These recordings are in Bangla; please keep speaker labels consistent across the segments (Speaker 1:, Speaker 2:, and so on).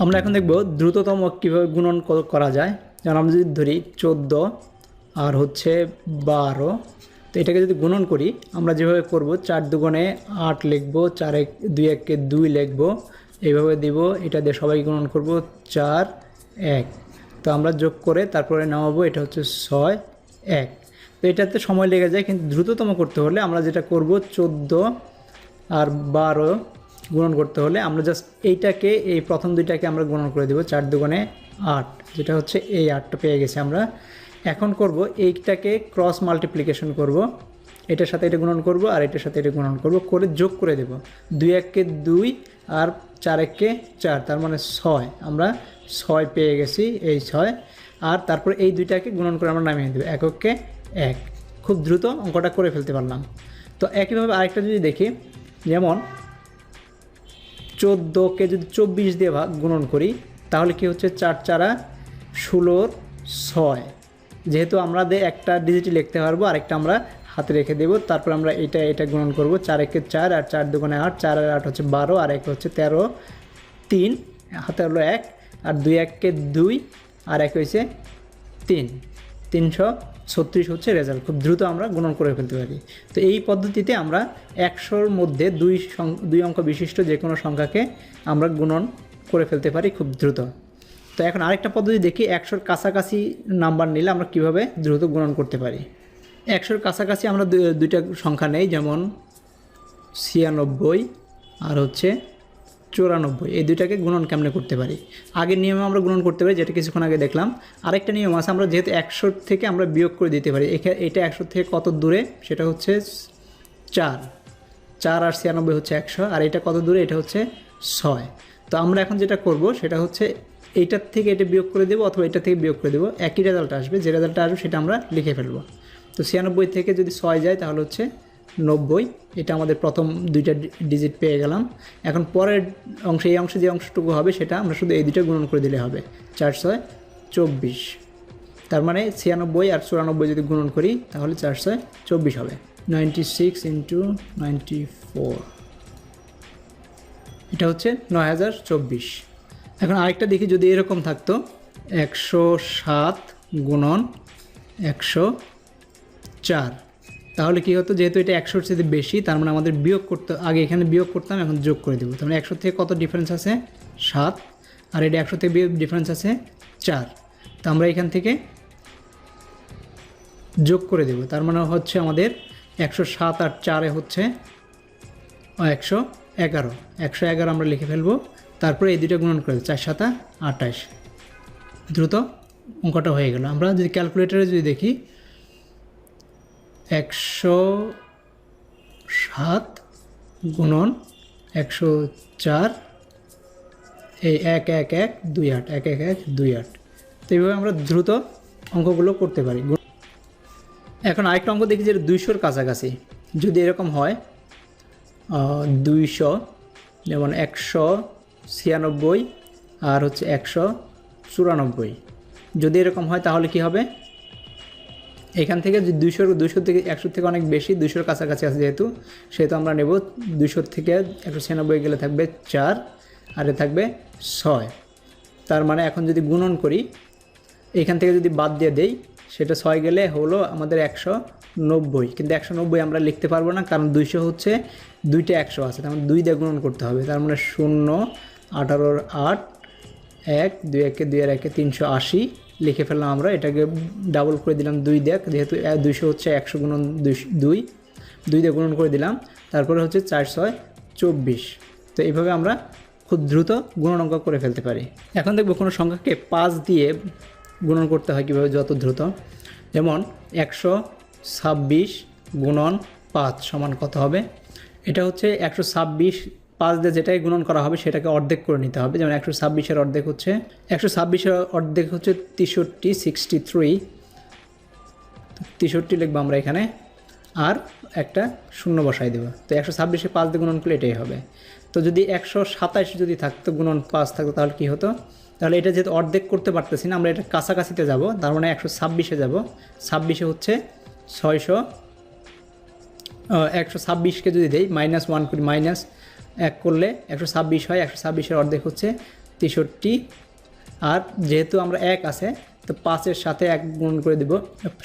Speaker 1: আমরা এখন দেখব দ্রুততম কীভাবে গুণন করা যায়। যেমন আমরা যদি ধরি 14 আর হচ্ছে 12, তো এটাকে যদি গুণন করি আমরা যেভাবে করব 4 দুগুণে 8 লিখব, 4 এক 2 এককে 2 লিখব, এইভাবে দিব। এটা দিয়ে সবাই গুণন করব 4 1। তো আমরা যোগ করে তারপরে নামাবো, এটা হচ্ছে 6 1। তো এটাতে সময় লেগে যায়, কিন্তু দ্রুততম করতে হলে আমরা যেটা করব 14 আর 12 গুণন করতে হলে আমরা জাস্ট এইটাকে, এই প্রথম দুইটাকে আমরা গুণন করে দেব। 4 দুগুণে 8, যেটা হচ্ছে এই 8টা পেয়ে গেছি আমরা। এখন করব এইটাকে ক্রস মাল্টিপ্লিকেশন করব, এটার সাথে এটা গুণন করব আর এটার সাথে এটা গুণন করব, করে যোগ করে দেব। 2 এককে 2 আর 4 এককে 4, তার মানে 6। আমরা 6 পেয়ে গেছি, এই 6। আর তারপর এই দুইটাকে গুণন করে আমরা নামিয়ে দেবো, এককে 1। খুব দ্রুত অঙ্কটা করে ফেলতে পারলাম। তো একইভাবে আরেকটা যদি দেখি, যেমন 14কে যদি 24 দিয়ে গুণন করি তাহলে কি হচ্ছে, 4 4 16 6। যেহেতু আমরা একটা ডিজিটই লিখতে পারবো, আরেকটা আমরা হাতে রেখে দেবো। তারপর আমরা এটা গুণন করব, 4 একে 4 আর 4 দুগুণে 8, 4 আর 8 হচ্ছে 12, আর 1 হচ্ছে 13, 3 হাতে হলো 1, আর 2 এককে 2 আর 1 হয়েছে 3, 336 হচ্ছে রেজাল্ট। খুব দ্রুত আমরা গুণন করে ফেলতে পারি। তো এই পদ্ধতিতে আমরা 100-র মধ্যে দুই অঙ্ক বিশিষ্ট যে কোনো সংখ্যাকে আমরা গুণন করে ফেলতে পারি খুব দ্রুত। তো এখন আরেকটা পদ্ধতি দেখি, 100-র কাছাকাছি নাম্বার নিলে আমরা কিভাবে দ্রুত গুণন করতে পারি। 100-র কাছাকাছি আমরা দুইটা সংখ্যা নেই, যেমন 96 আর হচ্ছে 94। এই দুইটাকে গুণন কেমনে করতে পারি? আগের নিয়মে আমরা গুণন করতে পারি, যেটা কিছুক্ষণ আগে দেখলাম। আরেকটা নিয়ম আছে, আমরা যেহেতু 100 থেকে আমরা বিয়োগ করে দিতে পারি। এটা 100 থেকে কত দূরে, সেটা হচ্ছে 4। 4 আর 96 হচ্ছে 100, আর এটা কত দূরে, এটা হচ্ছে 6। তো আমরা এখন যেটা করব সেটা হচ্ছে এইটার থেকে এটা বিয়োগ করে দেবো, অথবা এটা থেকে বিয়োগ করে দেবো, একই রেজাল্ট আসবে। যে রেজাল্টটা আসবে সেটা আমরা লিখে ফেলবো। তো 96 থেকে যদি 6 যায় তাহলে হচ্ছে 90। এটা আমাদের প্রথম দুইটা ডিজিট পেয়ে গেলাম। এখন পরের অংশে, এই অংশে যে অংশটুকু হবে সেটা আমরা শুধু এই দুইটা গুণন করে দিলে হবে, 4 6 24। তার মানে 96 আর 94 যদি গুণন করি তাহলে 4 6 24 হবে। 96 × 94, এটা হচ্ছে 9024। এখন আরেকটা দেখি, যদি এরকম থাকতো 107 গুণন 104, তাহলে কী হতো, যেহেতু এটা 100-র চেয়ে বেশি, তার মানে আমাদের বিয়োগ করতে, আগে এখানে বিয়োগ করতাম, এখন যোগ করে দেবো। তার মানে 100 থেকে কত ডিফারেন্স আছে, 7, আর এটা 100 থেকে ডিফারেন্স আছে 4। তো আমরা এখান থেকে যোগ করে দেব, তার মানে হচ্ছে আমাদের 107 আর 4 হচ্ছে 111। 111 আমরা লিখে ফেলবো, তারপরে এই দুটো গুণন করে 4 7 28। দ্রুত অঙ্কটা হয়ে গেল। আমরা যদি ক্যালকুলেটারে যদি দেখি, 107 গুণন 104, এই 1 1 1 2 8, 1 1 1 2 8। তো এইভাবে আমরা দ্রুত অঙ্কগুলো করতে পারি। এখন আরেকটা অঙ্ক দেখি, যে 200-র কাছাকাছি যদি এরকম হয়, 200, যেমন 196 আর হচ্ছে 194, যদি এরকম হয় তাহলে কি হবে, এখান থেকে যে 200 থেকে 100 থেকে অনেক বেশি, 200-র কাছাকাছি আছে যেহেতু, সেহেতু আমরা নেব 200 থেকে 196 গেলে থাকবে 4, আর এ থাকবে 6। তার মানে এখন যদি গুণন করি, এখান থেকে যদি বাদ দিয়ে দেই, সেটা 6 গেলে হলো আমাদের 190। কিন্তু 190 আমরা লিখতে পারবো না, কারণ 200 হচ্ছে দুইটা 100 আছে, তার মানে 2 দিয়ে গুণন করতে হবে। তার মানে 0 18 8 1 2 1 2 আর 1 380 লিখে ফেললাম আমরা। এটাকে ডাবল করে দিলাম 2 দিয়ে, যেহেতু 200 হচ্ছে 100 গুণন 2 দিয়ে গুণন করে দিলাম। তারপরে হচ্ছে 4 6 24। তো এইভাবে আমরা খুব দ্রুত গুণন অঙ্ক করে ফেলতে পারি। এখন দেখব কোনো সংখ্যাকে 5 দিয়ে গুণন করতে হয় কীভাবে যত দ্রুত। যেমন 126 গুণন 5 সমান কত হবে, এটা হচ্ছে 126 5 দিয়ে যেটাই গুণন করা হবে সেটাকে অর্ধেক করে নিতে হবে। যেমন 126-এর অর্ধেক হচ্ছে 126-এর অর্ধেক হচ্ছে 63, 63 লিখবো আমরা এখানে, আর একটা শূন্য বসাই দেবো। তো 126-এ 5 দিয়ে গুণন করলে এটাই হবে। তো যদি 127 যদি থাকতো, গুণন 5 থাকতো, তাহলে কী হতো, তাহলে এটা যেহেতু অর্ধেক করতে পারতেছি না, আমরা এটা কাছাকাছিতে যাব, তার মানে 126-এ যাব। 26-এ হচ্ছে 126-কে যদি দেই -1 করি, -1 করলে 126 হয়। 126-এর অর্ধেক হচ্ছে 63। আর যেহেতু আমরা 1 আছে তো 5-এর সাথে 1 গুণন করে দেব,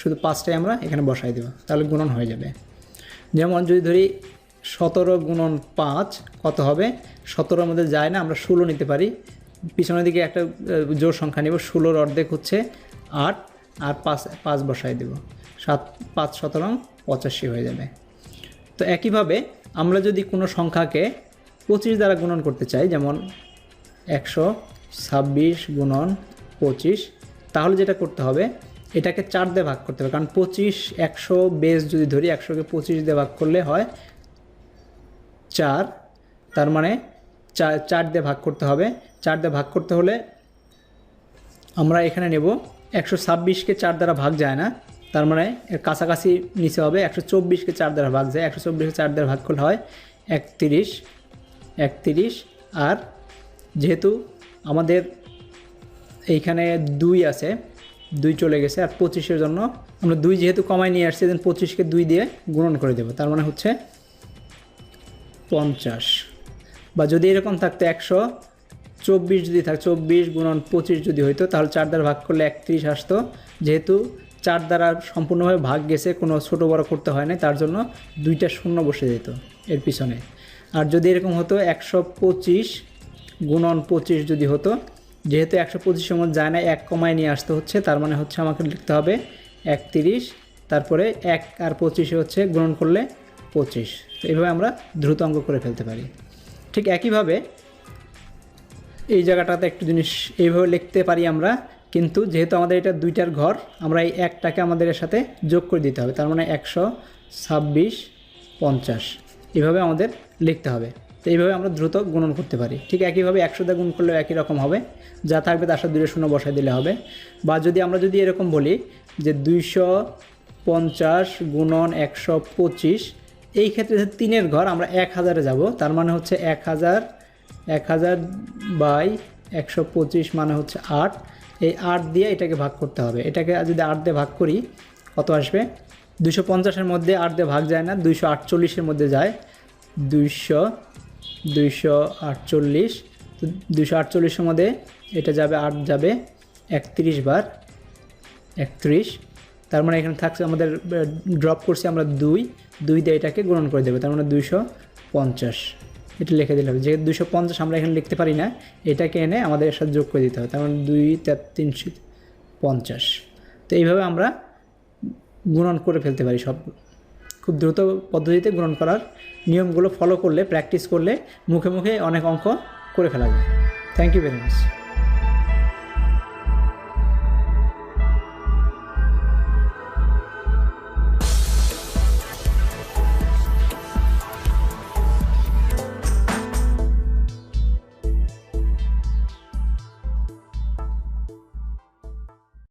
Speaker 1: শুধু 5টাই আমরা এখানে বসাই দেব, তাহলে গুণন হয়ে যাবে। যেমন যদি ধরি 17 গুণন 5 কত হবে, 17-এর মধ্যে যায় না, আমরা 16 নিতে পারি, পিছনের দিকে একটা জোড় সংখ্যা নেব, 16-র অর্ধেক হচ্ছে 8, আর 5 বসাই দেব, 5 17 85 হয়ে যাবে। তো একইভাবে আমরা যদি কোনো সংখ্যাকে 25 দ্বারা গুণন করতে চাই, যেমন 126 গুণন 25, তাহলে যেটা করতে হবে এটাকে 4 দিয়ে ভাগ করতে হবে, কারণ 25 100 বেস যদি ধরি, 100কে 25 দিয়ে ভাগ করলে হয় 4, তার মানে 4 দিয়ে ভাগ করতে হবে। 4 দিয়ে ভাগ করতে হলে আমরা এখানে নেব 126কে 4 দ্বারা ভাগ যায় না, তার মানে এর কাছাকাছি নিচে হবে 124কে 4 দ্বারা ভাগ যায়, 124কে 4 দ্বারা ভাগ করলে হয় 31। আর যেহেতু আমাদের এইখানে 2 আছে, 2 চলে গেছে, আর 25-এর জন্য আমরা 2 যেহেতু কমায় নিয়ে আসছি, দেন 25কে 2 দিয়ে গুণন করে দেব, তার মানে হচ্ছে 50। বা যদি এরকম থাকতো 124 যদি থাকতো, 24 গুণন 25 যদি হইতো, তাহলে 4 দ্বারা ভাগ করলে 31 আসতো। যেহেতু 4 দ্বারা সম্পূর্ণভাবে ভাগ গেছে, কোনো ছোটো বড় করতে হয় না, তার জন্য 2টা শূন্য বসে যেত এর পিছনে। আর যদি এরকম হতো 125 গুণন 25 যদি হতো, যেহেতু 125-এর মধ্যে যায় না, 1 কমায় নিয়ে আসতে হচ্ছে, তার মানে হচ্ছে আমাকে লিখতে হবে 31, তারপরে 1 আর 25 হচ্ছে গুণন করলে 25। তো এইভাবে আমরা দ্রুত অঙ্ক করে ফেলতে পারি। ঠিক একইভাবে এই জায়গাটাতে একটু জিনিস এইভাবে লিখতে পারি আমরা, কিন্তু যেহেতু আমাদের এটা 2টার ঘর, আমরা এই 1টাকে আমাদের এর সাথে যোগ করে দিতে হবে, তার মানে 126 50 এইভাবে আমাদের লিখতে হবে। তো এইভাবে আমরা দ্রুত গুণন করতে পারি। ঠিক একইভাবে 100 দিয়ে গুণ করলেও একই রকম হবে, যা থাকবে তার সাথে 2 শূন্য বসাই দিলে হবে। বা যদি আমরা এরকম বলি যে 250 গুণন 125, এই ক্ষেত্রে 3-এর ঘর আমরা 1000-এ যাব, তার মানে হচ্ছে 1000 বাই 125 মানে হচ্ছে 8, এই 8 দিয়ে এটাকে ভাগ করতে হবে। এটাকে যদি 8 দিয়ে ভাগ করি কত আসবে, 250-এর মধ্যে 8 দিয়ে ভাগ যায় না, 248-এর মধ্যে যায়, 248, তো 248-এর মধ্যে এটা যাবে 8 যাবে 31 বার 31, তার মানে এখানে থাকছে আমাদের ড্রপ করছি আমরা 2 দিয়ে এটাকে গুণন করে দেবে, তার মানে 250 এটা লিখে দিলে হবে। যেহেতু 250 আমরা এখানে লিখতে পারি না, এটাকে এনে আমাদের এর সাথে যোগ করে দিতে হবে, তার মানে 2 350। তো এইভাবে আমরা গুণন করে ফেলতে পারি সব, খুব দ্রুত পদ্ধতিতে গুণন করার নিয়মগুলো ফলো করলে, প্র্যাকটিস করলে মুখে মুখে অনেক অঙ্ক করে ফেলা যায়। Thank you very much.